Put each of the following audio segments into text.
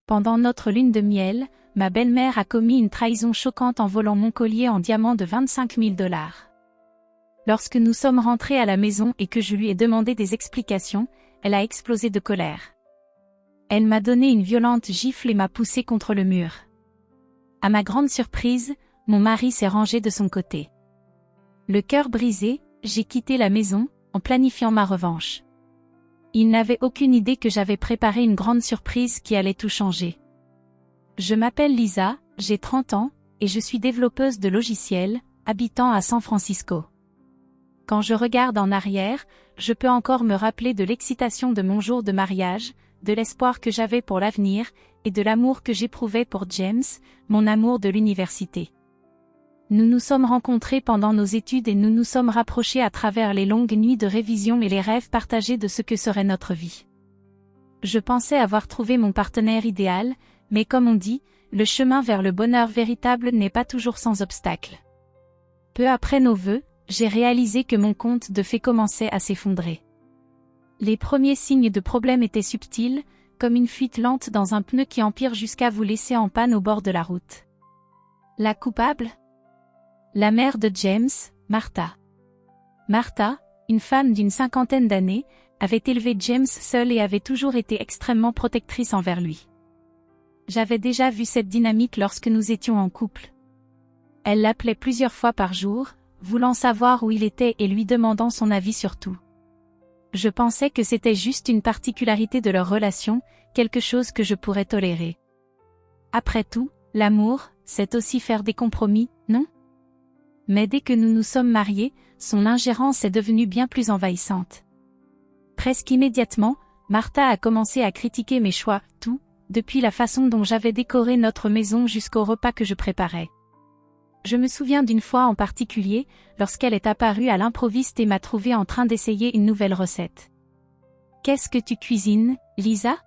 Pendant notre lune de miel, ma belle-mère a commis une trahison choquante en volant mon collier en diamant de 25 000 $. Lorsque nous sommes rentrés à la maison et que je lui ai demandé des explications, elle a explosé de colère. Elle m'a donné une violente gifle et m'a poussé contre le mur. À ma grande surprise, mon mari s'est rangé de son côté. Le cœur brisé, j'ai quitté la maison, en planifiant ma revanche. Il n'avait aucune idée que j'avais préparé une grande surprise qui allait tout changer. Je m'appelle Lisa, j'ai 30 ans, et je suis développeuse de logiciels, habitant à San Francisco. Quand je regarde en arrière, je peux encore me rappeler de l'excitation de mon jour de mariage, de l'espoir que j'avais pour l'avenir, et de l'amour que j'éprouvais pour James, mon amour de l'université. Nous nous sommes rencontrés pendant nos études et nous nous sommes rapprochés à travers les longues nuits de révision et les rêves partagés de ce que serait notre vie. Je pensais avoir trouvé mon partenaire idéal, mais comme on dit, le chemin vers le bonheur véritable n'est pas toujours sans obstacle. Peu après nos vœux, j'ai réalisé que mon conte de fées commençait à s'effondrer. Les premiers signes de problème étaient subtils, comme une fuite lente dans un pneu qui empire jusqu'à vous laisser en panne au bord de la route. La coupable ? La mère de James, Martha. Martha, une femme d'une 50aine d'années, avait élevé James seule et avait toujours été extrêmement protectrice envers lui. J'avais déjà vu cette dynamique lorsque nous étions en couple. Elle l'appelait plusieurs fois par jour, voulant savoir où il était et lui demandant son avis sur tout. Je pensais que c'était juste une particularité de leur relation, quelque chose que je pourrais tolérer. Après tout, l'amour, c'est aussi faire des compromis, non ? Mais dès que nous nous sommes mariés, son ingérence est devenue bien plus envahissante. Presque immédiatement, Martha a commencé à critiquer mes choix, tout, depuis la façon dont j'avais décoré notre maison jusqu'au repas que je préparais. Je me souviens d'une fois en particulier, lorsqu'elle est apparue à l'improviste et m'a trouvé en train d'essayer une nouvelle recette. « Qu'est-ce que tu cuisines, Lisa ? » ?»«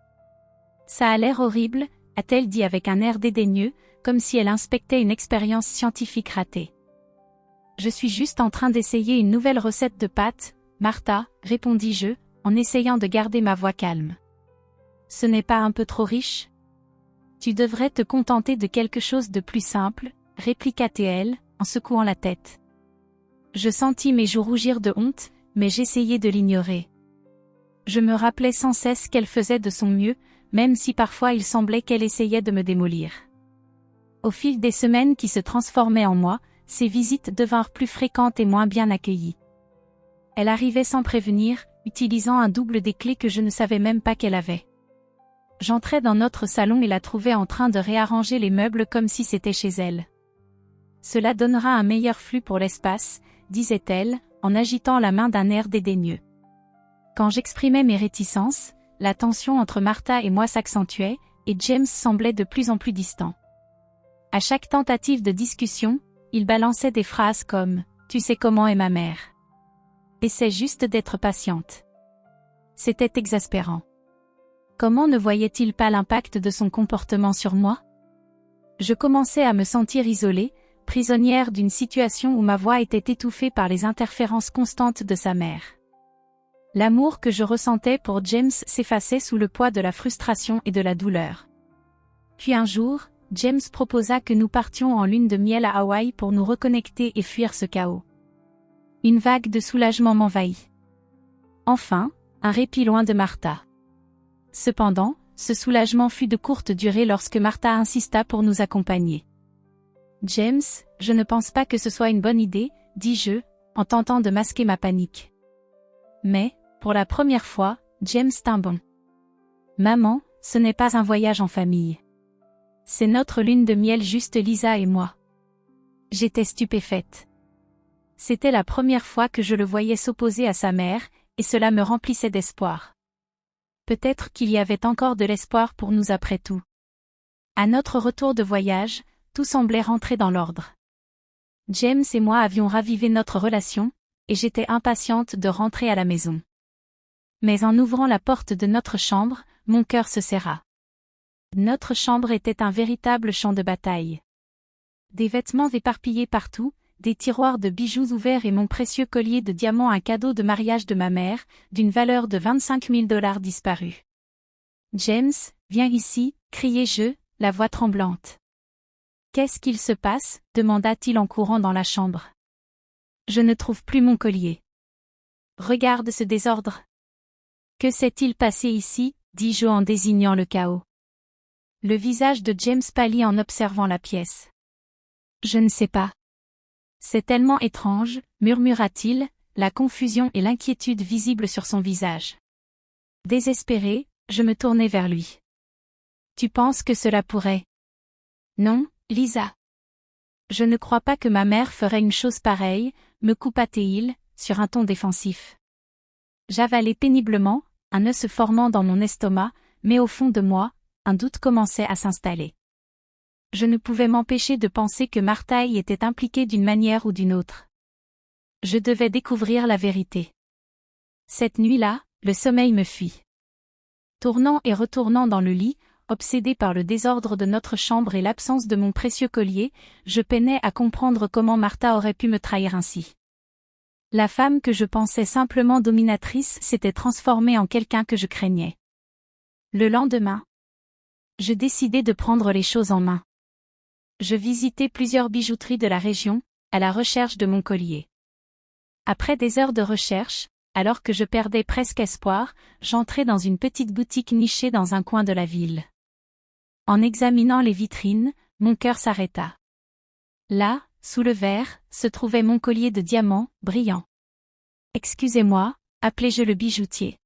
Ça a l'air horrible, » a-t-elle dit avec un air dédaigneux, comme si elle inspectait une expérience scientifique ratée. « Je suis juste en train d'essayer une nouvelle recette de pâtes, Martha, » répondis-je, en essayant de garder ma voix calme. « Ce n'est pas un peu trop riche ? Tu devrais te contenter de quelque chose de plus simple, » répliqua-t-elle, en secouant la tête. Je sentis mes joues rougir de honte, mais j'essayais de l'ignorer. Je me rappelais sans cesse qu'elle faisait de son mieux, même si parfois il semblait qu'elle essayait de me démolir. Au fil des semaines qui se transformaient en mois, ses visites devinrent plus fréquentes et moins bien accueillies. Elle arrivait sans prévenir, utilisant un double des clés que je ne savais même pas qu'elle avait. J'entrais dans notre salon et la trouvais en train de réarranger les meubles comme si c'était chez elle. Cela donnera un meilleur flux pour l'espace, disait-elle, en agitant la main d'un air dédaigneux. Quand j'exprimais mes réticences, la tension entre Martha et moi s'accentuait, et James semblait de plus en plus distant. À chaque tentative de discussion, il balançait des phrases comme « Tu sais comment est ma mère ?» « Essaie juste d'être patiente. » C'était exaspérant. Comment ne voyait-il pas l'impact de son comportement sur moi ? Je commençais à me sentir isolée, prisonnière d'une situation où ma voix était étouffée par les interférences constantes de sa mère. L'amour que je ressentais pour James s'effaçait sous le poids de la frustration et de la douleur. Puis un jour, James proposa que nous partions en lune de miel à Hawaï pour nous reconnecter et fuir ce chaos. Une vague de soulagement m'envahit. Enfin, un répit loin de Martha. Cependant, ce soulagement fut de courte durée lorsque Martha insista pour nous accompagner. « James, je ne pense pas que ce soit une bonne idée, » dis-je, en tentant de masquer ma panique. Mais, pour la première fois, James tint bon. « Maman, ce n'est pas un voyage en famille. C'est notre lune de miel juste Lisa et moi. » J'étais stupéfaite. C'était la première fois que je le voyais s'opposer à sa mère, et cela me remplissait d'espoir. Peut-être qu'il y avait encore de l'espoir pour nous après tout. À notre retour de voyage, tout semblait rentrer dans l'ordre. James et moi avions ravivé notre relation, et j'étais impatiente de rentrer à la maison. Mais en ouvrant la porte de notre chambre, mon cœur se serra. Notre chambre était un véritable champ de bataille. Des vêtements éparpillés partout, des tiroirs de bijoux ouverts et mon précieux collier de diamants, un cadeau de mariage de ma mère, d'une valeur de 25 000 $ disparu. « James, viens ici, » criai-je, la voix tremblante. Qu'est-ce qu'il se passe? Demanda-t-il en courant dans la chambre. Je ne trouve plus mon collier. Regarde ce désordre. Que s'est-il passé ici? Dis-je en désignant le chaos. Le visage de James pâlit en observant la pièce. Je ne sais pas. C'est tellement étrange, murmura-t-il, la confusion et l'inquiétude visibles sur son visage. Désespéré, je me tournai vers lui. Tu penses que cela pourrait? Non, Lisa. Je ne crois pas que ma mère ferait une chose pareille, me coupa-t-il, sur un ton défensif. J'avalai péniblement, un nœud se formant dans mon estomac, mais au fond de moi, un doute commençait à s'installer. Je ne pouvais m'empêcher de penser que Martha y était impliquée d'une manière ou d'une autre. Je devais découvrir la vérité. Cette nuit-là, le sommeil me fuit. Tournant et retournant dans le lit, obsédé par le désordre de notre chambre et l'absence de mon précieux collier, je peinais à comprendre comment Martha aurait pu me trahir ainsi. La femme que je pensais simplement dominatrice s'était transformée en quelqu'un que je craignais. Le lendemain, je décidai de prendre les choses en main. Je visitai plusieurs bijouteries de la région, à la recherche de mon collier. Après des heures de recherche, alors que je perdais presque espoir, j'entrai dans une petite boutique nichée dans un coin de la ville. En examinant les vitrines, mon cœur s'arrêta. Là, sous le verre, se trouvait mon collier de diamants, brillant. « Excusez-moi, appelai-je le bijoutier.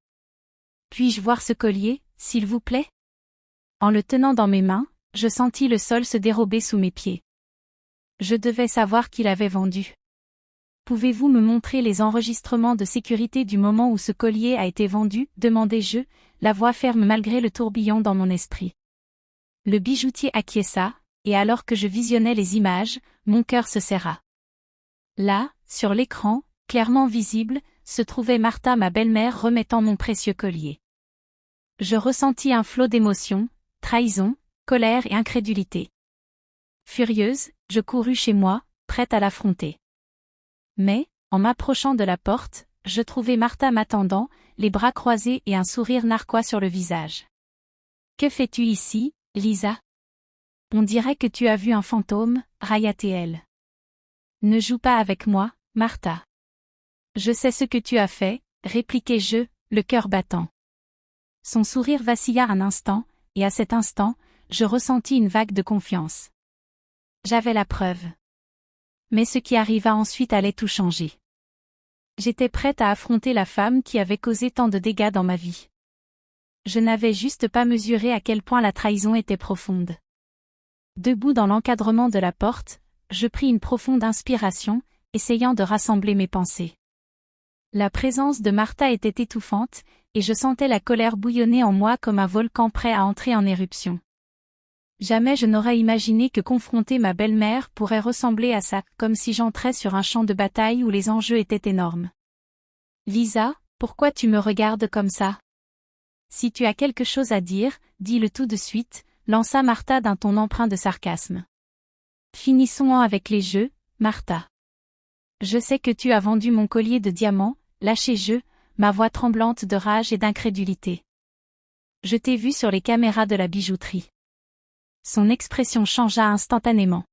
Puis-je voir ce collier, s'il vous plaît ?» En le tenant dans mes mains, je sentis le sol se dérober sous mes pieds. Je devais savoir qui l'avait vendu. Pouvez-vous me montrer les enregistrements de sécurité du moment où ce collier a été vendu? Demandai-je, la voix ferme malgré le tourbillon dans mon esprit. Le bijoutier acquiesça, et alors que je visionnais les images, mon cœur se serra. Là, sur l'écran, clairement visible, se trouvait Martha, ma belle-mère, remettant mon précieux collier. Je ressentis un flot d'émotions, trahison, colère et incrédulité. Furieuse, je courus chez moi, prête à l'affronter. Mais, en m'approchant de la porte, je trouvai Martha m'attendant, les bras croisés et un sourire narquois sur le visage. « Que fais-tu ici, Lisa? On dirait que tu as vu un fantôme, » railla-t-elle. « Ne joue pas avec moi, Martha. »« Je sais ce que tu as fait, » répliquai-je, le cœur battant. Son sourire vacilla un instant, et à cet instant, je ressentis une vague de confiance. J'avais la preuve. Mais ce qui arriva ensuite allait tout changer. J'étais prête à affronter la femme qui avait causé tant de dégâts dans ma vie. Je n'avais juste pas mesuré à quel point la trahison était profonde. Debout dans l'encadrement de la porte, je pris une profonde inspiration, essayant de rassembler mes pensées. La présence de Martha était étouffante, et je sentais la colère bouillonner en moi comme un volcan prêt à entrer en éruption. Jamais je n'aurais imaginé que confronter ma belle-mère pourrait ressembler à ça, comme si j'entrais sur un champ de bataille où les enjeux étaient énormes. « Lisa, pourquoi tu me regardes comme ça? Si tu as quelque chose à dire, dis-le tout de suite, » lança Martha d'un ton empreint de sarcasme. « Finissons avec les jeux, Martha. Je sais que tu as vendu mon collier de diamants, lâchai-je, ma voix tremblante de rage et d'incrédulité. Je t'ai vu sur les caméras de la bijouterie. » Son expression changea instantanément.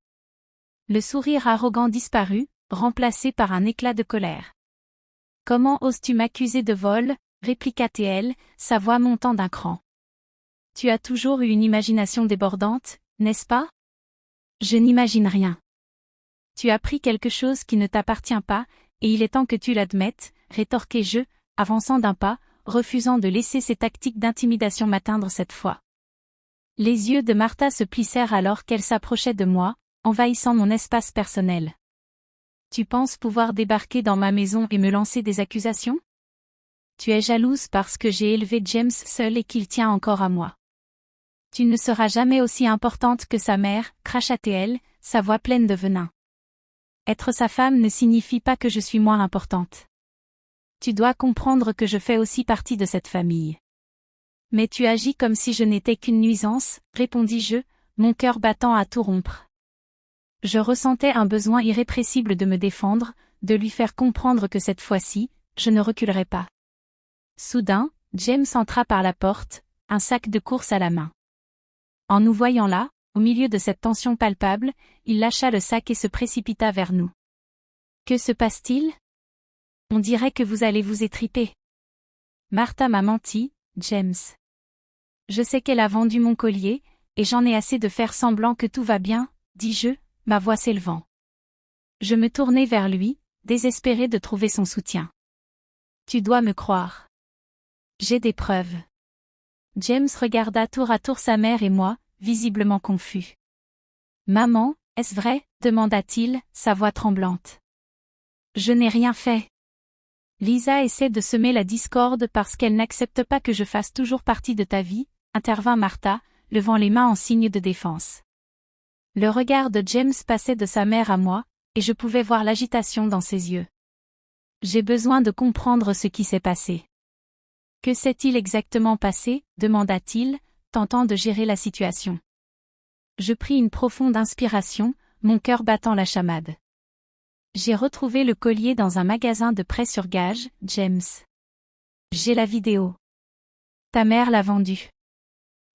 Le sourire arrogant disparut, remplacé par un éclat de colère. « Comment oses-tu m'accuser de vol ?» répliqua-t-elle, sa voix montant d'un cran. « Tu as toujours eu une imagination débordante, n'est-ce pas? Je n'imagine rien. Tu as pris quelque chose qui ne t'appartient pas, et il est temps que tu l'admettes, rétorquai-je, avançant d'un pas, refusant de laisser ces tactiques d'intimidation m'atteindre cette fois. Les yeux de Martha se plissèrent alors qu'elle s'approchait de moi, envahissant mon espace personnel. « Tu penses pouvoir débarquer dans ma maison et me lancer des accusations? Tu es jalouse parce que j'ai élevé James seul et qu'il tient encore à moi. Tu ne seras jamais aussi importante que sa mère, » cracha-t-elle, sa voix pleine de venin. Être sa femme ne signifie pas que je suis moins importante. Tu dois comprendre que je fais aussi partie de cette famille. Mais tu agis comme si je n'étais qu'une nuisance, répondis-je, mon cœur battant à tout rompre. Je ressentais un besoin irrépressible de me défendre, de lui faire comprendre que cette fois-ci, je ne reculerais pas. Soudain, James entra par la porte, un sac de course à la main. En nous voyant là, au milieu de cette tension palpable, il lâcha le sac et se précipita vers nous. Que se passe-t-il? On dirait que vous allez vous étriper. Martha m'a menti, James. Je sais qu'elle a vendu mon collier, et j'en ai assez de faire semblant que tout va bien, dis-je, ma voix s'élevant. Je me tournai vers lui, désespéré de trouver son soutien. Tu dois me croire. J'ai des preuves. James regarda tour à tour sa mère et moi, visiblement confus. Maman, est-ce vrai? Demanda-t-il, sa voix tremblante. Je n'ai rien fait. Lisa essaie de semer la discorde parce qu'elle n'accepte pas que je fasse toujours partie de ta vie, intervint Martha, levant les mains en signe de défense. Le regard de James passait de sa mère à moi, et je pouvais voir l'agitation dans ses yeux. J'ai besoin de comprendre ce qui s'est passé. Que s'est-il exactement passé? Demanda-t-il, tentant de gérer la situation. Je pris une profonde inspiration, mon cœur battant la chamade. J'ai retrouvé le collier dans un magasin de prêt sur gage, James. J'ai la vidéo. Ta mère l'a vendu.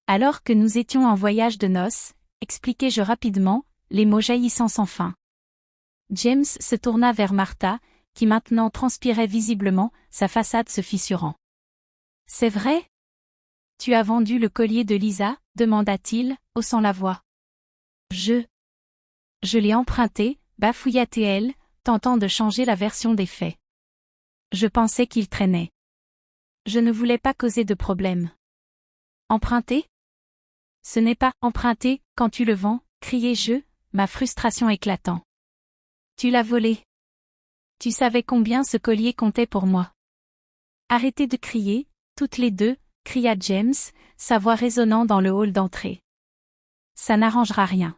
Alors que nous étions en voyage de noces, expliquai-je rapidement, les mots jaillissant sans fin. James se tourna vers Martha, qui maintenant transpirait visiblement, sa façade se fissurant. C'est vrai? Tu as vendu le collier de Lisa? Demanda-t-il, haussant la voix. Je l'ai emprunté, bafouilla-t-elle, tentant de changer la version des faits. Je pensais qu'il traînait. Je ne voulais pas causer de problème. Emprunter? Ce n'est pas emprunter quand tu le vends, criai-je, ma frustration éclatant. Tu l'as volé. Tu savais combien ce collier comptait pour moi. Arrêtez de crier, toutes les deux, cria James, sa voix résonnant dans le hall d'entrée. Ça n'arrangera rien.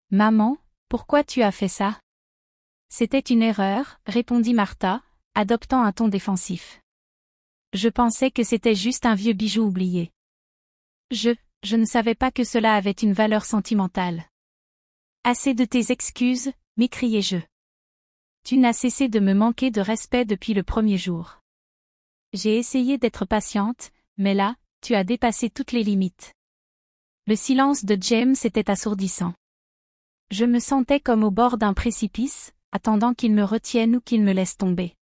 Maman, pourquoi tu as fait ça? C'était une erreur, répondit Martha, adoptant un ton défensif. Je pensais que c'était juste un vieux bijou oublié. Je ne savais pas que cela avait une valeur sentimentale. Assez de tes excuses, m'écriai-je. Tu n'as cessé de me manquer de respect depuis le premier jour. J'ai essayé d'être patiente, mais là, tu as dépassé toutes les limites. Le silence de James était assourdissant. Je me sentais comme au bord d'un précipice, attendant qu'il me retienne ou qu'il me laisse tomber.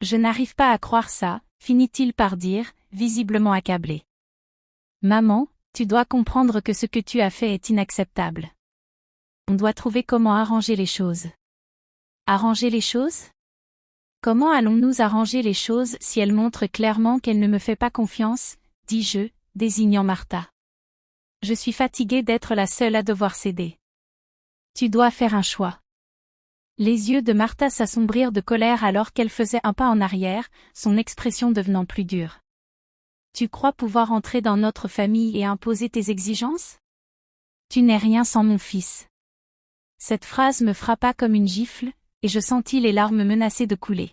Je n'arrive pas à croire ça, finit-il par dire, visiblement accablé. Maman, tu dois comprendre que ce que tu as fait est inacceptable. On doit trouver comment arranger les choses. Arranger les choses? Comment allons-nous arranger les choses si elle montre clairement qu'elle ne me fait pas confiance, dis-je, désignant Martha. Je suis fatiguée d'être la seule à devoir céder. Tu dois faire un choix. Les yeux de Martha s'assombrirent de colère alors qu'elle faisait un pas en arrière, son expression devenant plus dure. Tu crois pouvoir entrer dans notre famille et imposer tes exigences? Tu n'es rien sans mon fils. Cette phrase me frappa comme une gifle, et je sentis les larmes menacer de couler.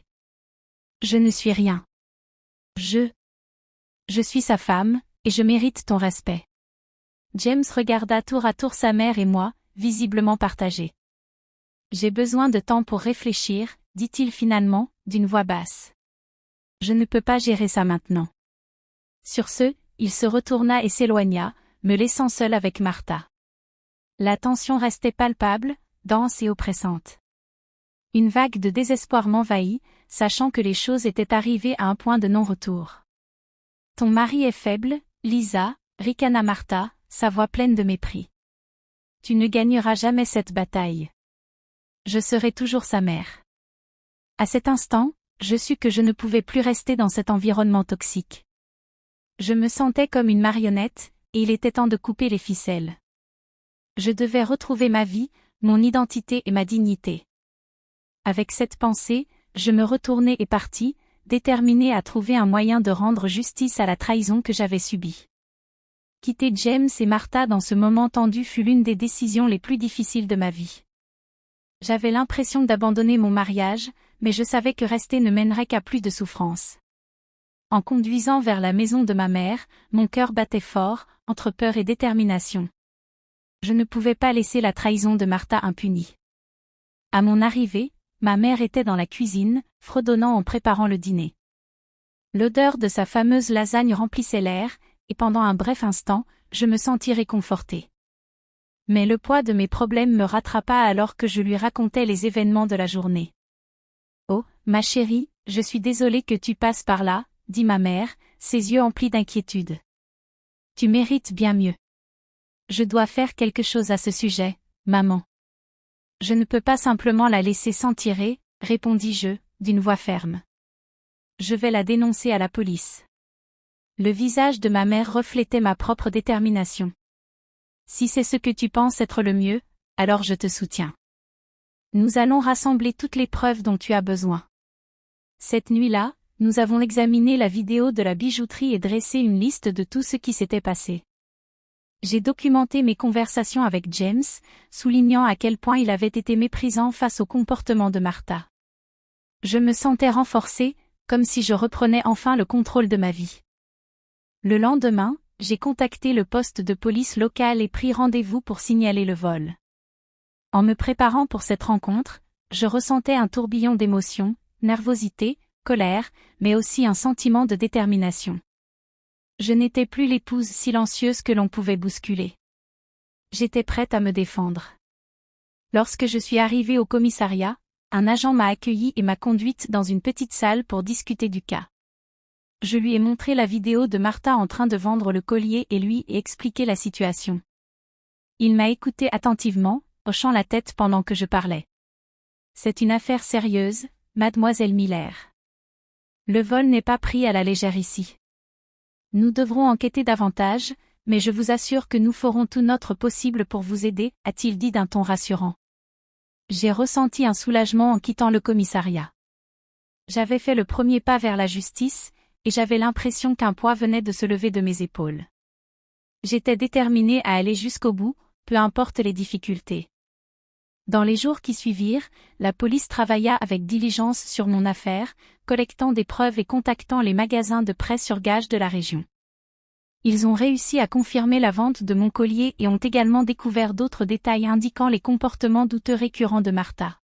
Je ne suis rien. Je suis sa femme, et je mérite ton respect. James regarda tour à tour sa mère et moi, visiblement partagés. J'ai besoin de temps pour réfléchir, dit-il finalement, d'une voix basse. Je ne peux pas gérer ça maintenant. Sur ce, il se retourna et s'éloigna, me laissant seule avec Martha. La tension restait palpable, dense et oppressante. Une vague de désespoir m'envahit, sachant que les choses étaient arrivées à un point de non-retour. Ton mari est faible, Lisa, ricana Martha, sa voix pleine de mépris. Tu ne gagneras jamais cette bataille. Je serai toujours sa mère. À cet instant, je sus que je ne pouvais plus rester dans cet environnement toxique. Je me sentais comme une marionnette, et il était temps de couper les ficelles. Je devais retrouver ma vie, mon identité et ma dignité. Avec cette pensée, je me retournai et partis, déterminé à trouver un moyen de rendre justice à la trahison que j'avais subie. Quitter James et Martha dans ce moment tendu fut l'une des décisions les plus difficiles de ma vie. J'avais l'impression d'abandonner mon mariage, mais je savais que rester ne mènerait qu'à plus de souffrance. En conduisant vers la maison de ma mère, mon cœur battait fort, entre peur et détermination. Je ne pouvais pas laisser la trahison de Martha impunie. À mon arrivée, ma mère était dans la cuisine, fredonnant en préparant le dîner. L'odeur de sa fameuse lasagne remplissait l'air, et pendant un bref instant, je me sentis réconfortée. Mais le poids de mes problèmes me rattrapa alors que je lui racontais les événements de la journée. « Oh, ma chérie, je suis désolée que tu passes par là, » dit ma mère, ses yeux emplis d'inquiétude. « Tu mérites bien mieux. »« Je dois faire quelque chose à ce sujet, maman. »« Je ne peux pas simplement la laisser s'en tirer, » répondis-je, d'une voix ferme. « Je vais la dénoncer à la police. » Le visage de ma mère reflétait ma propre détermination. « Si c'est ce que tu penses être le mieux, alors je te soutiens. Nous allons rassembler toutes les preuves dont tu as besoin. » Cette nuit-là, nous avons examiné la vidéo de la bijouterie et dressé une liste de tout ce qui s'était passé. J'ai documenté mes conversations avec James, soulignant à quel point il avait été méprisant face au comportement de Martha. Je me sentais renforcée, comme si je reprenais enfin le contrôle de ma vie. Le lendemain, j'ai contacté le poste de police local et pris rendez-vous pour signaler le vol. En me préparant pour cette rencontre, je ressentais un tourbillon d'émotions, nervosité, colère, mais aussi un sentiment de détermination. Je n'étais plus l'épouse silencieuse que l'on pouvait bousculer. J'étais prête à me défendre. Lorsque je suis arrivée au commissariat, un agent m'a accueillie et m'a conduite dans une petite salle pour discuter du cas. Je lui ai montré la vidéo de Martha en train de vendre le collier et lui ai expliqué la situation. Il m'a écoutée attentivement, hochant la tête pendant que je parlais. « C'est une affaire sérieuse, mademoiselle Miller. Le vol n'est pas pris à la légère ici. Nous devrons enquêter davantage, mais je vous assure que nous ferons tout notre possible pour vous aider, » a-t-il dit d'un ton rassurant. J'ai ressenti un soulagement en quittant le commissariat. J'avais fait le premier pas vers la justice, et j'avais l'impression qu'un poids venait de se lever de mes épaules. J'étais déterminée à aller jusqu'au bout, peu importe les difficultés. Dans les jours qui suivirent, la police travailla avec diligence sur mon affaire, collectant des preuves et contactant les magasins de prêt sur gage de la région. Ils ont réussi à confirmer la vente de mon collier et ont également découvert d'autres détails indiquant les comportements douteux récurrents de Martha.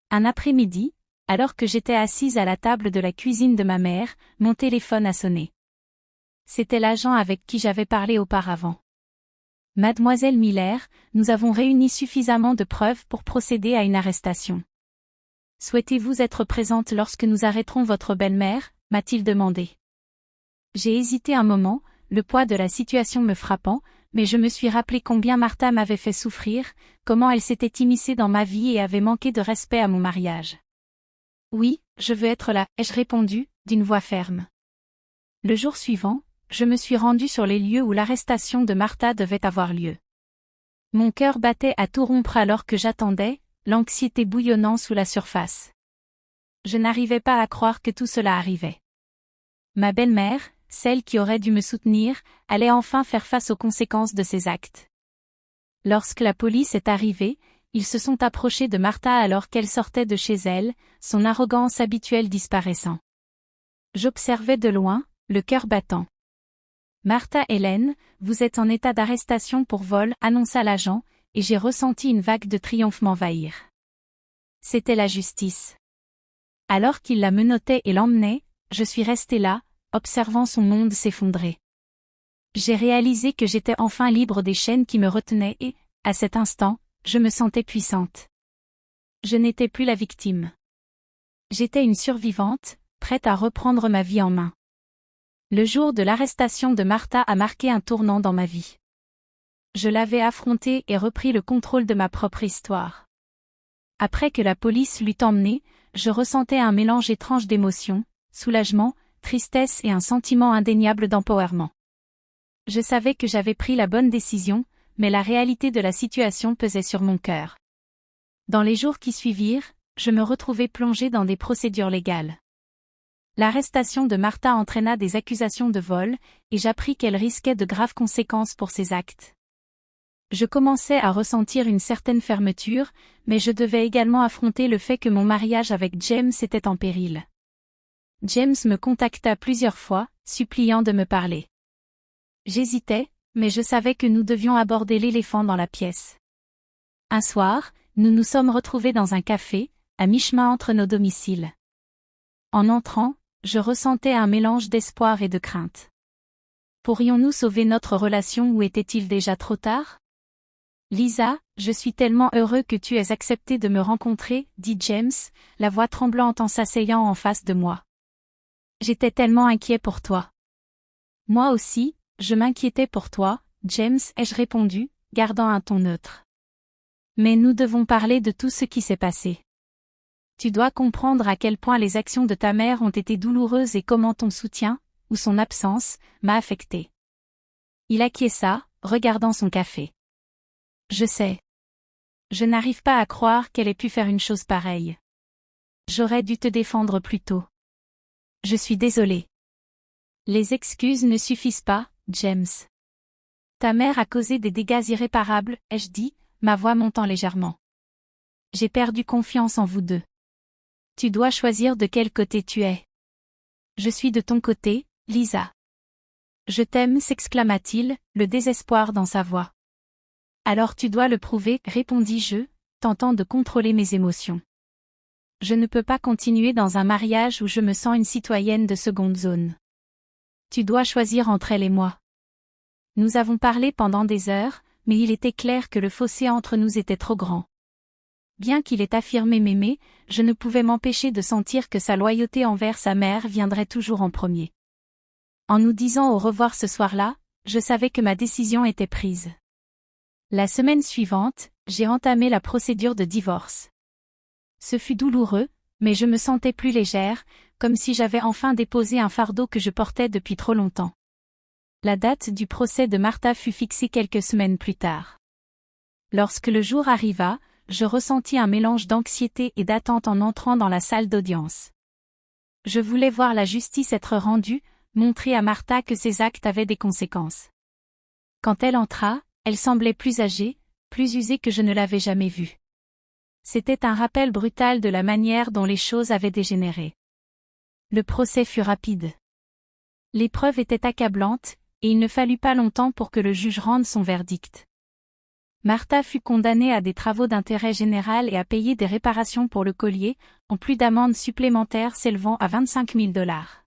Un après-midi, alors que j'étais assise à la table de la cuisine de ma mère, mon téléphone a sonné. C'était l'agent avec qui j'avais parlé auparavant. « Mademoiselle Miller, nous avons réuni suffisamment de preuves pour procéder à une arrestation. Souhaitez-vous être présente lorsque nous arrêterons votre belle-mère » m'a-t-il demandé. J'ai hésité un moment, le poids de la situation me frappant, mais je me suis rappelé combien Martha m'avait fait souffrir, comment elle s'était immiscée dans ma vie et avait manqué de respect à mon mariage. « Oui, je veux être là » ai-je répondu, d'une voix ferme. Le jour suivant, je me suis rendue sur les lieux où l'arrestation de Martha devait avoir lieu. Mon cœur battait à tout rompre alors que j'attendais, l'anxiété bouillonnant sous la surface. Je n'arrivais pas à croire que tout cela arrivait. Ma belle-mère, celle qui aurait dû me soutenir, allait enfin faire face aux conséquences de ses actes. Lorsque la police est arrivée, ils se sont approchés de Martha alors qu'elle sortait de chez elle, son arrogance habituelle disparaissant. J'observais de loin, le cœur battant. « Martha Hélène, vous êtes en état d'arrestation pour vol » annonça l'agent, et j'ai ressenti une vague de triomphe m'envahir. C'était la justice. Alors qu'il la menottait et l'emmenait, je suis restée là, observant son monde s'effondrer. J'ai réalisé que j'étais enfin libre des chaînes qui me retenaient et, à cet instant, je me sentais puissante. Je n'étais plus la victime. J'étais une survivante, prête à reprendre ma vie en main. Le jour de l'arrestation de Martha a marqué un tournant dans ma vie. Je l'avais affrontée et repris le contrôle de ma propre histoire. Après que la police l'eut emmenée, je ressentais un mélange étrange d'émotions, soulagement, tristesse et un sentiment indéniable d'empowerment. Je savais que j'avais pris la bonne décision, mais la réalité de la situation pesait sur mon cœur. Dans les jours qui suivirent, je me retrouvais plongée dans des procédures légales. L'arrestation de Martha entraîna des accusations de vol, et j'appris qu'elle risquait de graves conséquences pour ses actes. Je commençais à ressentir une certaine fermeture, mais je devais également affronter le fait que mon mariage avec James était en péril. James me contacta plusieurs fois, suppliant de me parler. J'hésitais, mais je savais que nous devions aborder l'éléphant dans la pièce. Un soir, nous nous sommes retrouvés dans un café, à mi-chemin entre nos domiciles. En entrant, je ressentais un mélange d'espoir et de crainte. Pourrions-nous sauver notre relation ou était-il déjà trop tard? Lisa, je suis tellement heureux que tu aies accepté de me rencontrer, dit James, la voix tremblante en s'asseyant en face de moi. J'étais tellement inquiet pour toi. Moi aussi, je m'inquiétais pour toi, James, ai-je répondu, gardant un ton neutre. Mais nous devons parler de tout ce qui s'est passé. Tu dois comprendre à quel point les actions de ta mère ont été douloureuses et comment ton soutien, ou son absence, m'a affecté. Il acquiesça, regardant son café. Je sais. Je n'arrive pas à croire qu'elle ait pu faire une chose pareille. J'aurais dû te défendre plus tôt. Je suis désolée. Les excuses ne suffisent pas, James. Ta mère a causé des dégâts irréparables, ai-je dit, ma voix montant légèrement. J'ai perdu confiance en vous deux. Tu dois choisir de quel côté tu es. Je suis de ton côté, Lisa. Je t'aime, s'exclama-t-il, le désespoir dans sa voix. Alors tu dois le prouver, répondis-je, tentant de contrôler mes émotions. Je ne peux pas continuer dans un mariage où je me sens une citoyenne de seconde zone. Tu dois choisir entre elle et moi. Nous avons parlé pendant des heures, mais il était clair que le fossé entre nous était trop grand. Bien qu'il ait affirmé m'aimer, je ne pouvais m'empêcher de sentir que sa loyauté envers sa mère viendrait toujours en premier. En nous disant au revoir ce soir-là, je savais que ma décision était prise. La semaine suivante, j'ai entamé la procédure de divorce. Ce fut douloureux, mais je me sentais plus légère, comme si j'avais enfin déposé un fardeau que je portais depuis trop longtemps. La date du procès de Martha fut fixée quelques semaines plus tard. Lorsque le jour arriva, je ressentis un mélange d'anxiété et d'attente en entrant dans la salle d'audience. Je voulais voir la justice être rendue, montrer à Martha que ses actes avaient des conséquences. Quand elle entra, elle semblait plus âgée, plus usée que je ne l'avais jamais vue. C'était un rappel brutal de la manière dont les choses avaient dégénéré. Le procès fut rapide. L'épreuve était accablante, et il ne fallut pas longtemps pour que le juge rende son verdict. Martha fut condamnée à des travaux d'intérêt général et à payer des réparations pour le collier, en plus d'amendes supplémentaires s'élevant à 25 000 $.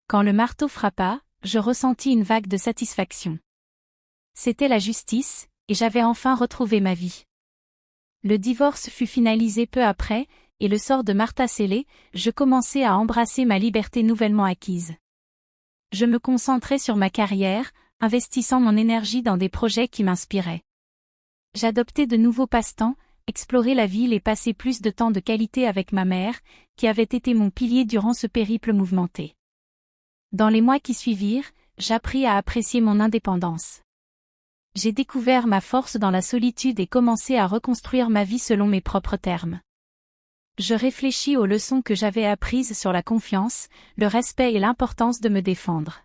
Quand le marteau frappa, je ressentis une vague de satisfaction. C'était la justice, et j'avais enfin retrouvé ma vie. Le divorce fut finalisé peu après, et le sort de Martha scellé, je commençai à embrasser ma liberté nouvellement acquise. Je me concentrais sur ma carrière, investissant mon énergie dans des projets qui m'inspiraient. J'adoptais de nouveaux passe-temps, explorer la ville et passer plus de temps de qualité avec ma mère, qui avait été mon pilier durant ce périple mouvementé. Dans les mois qui suivirent, j'appris à apprécier mon indépendance. J'ai découvert ma force dans la solitude et commencé à reconstruire ma vie selon mes propres termes. Je réfléchis aux leçons que j'avais apprises sur la confiance, le respect et l'importance de me défendre.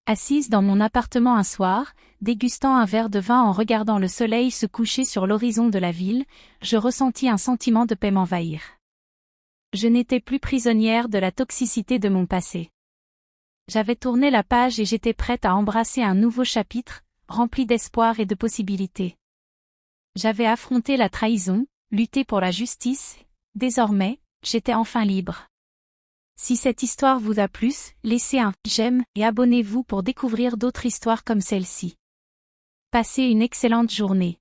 Assise dans mon appartement un soir, dégustant un verre de vin en regardant le soleil se coucher sur l'horizon de la ville, je ressentis un sentiment de paix m'envahir. Je n'étais plus prisonnière de la toxicité de mon passé. J'avais tourné la page et j'étais prête à embrasser un nouveau chapitre, rempli d'espoir et de possibilités. J'avais affronté la trahison, lutté pour la justice, désormais, j'étais enfin libre. Si cette histoire vous a plu, laissez un j'aime et abonnez-vous pour découvrir d'autres histoires comme celle-ci. Passez une excellente journée.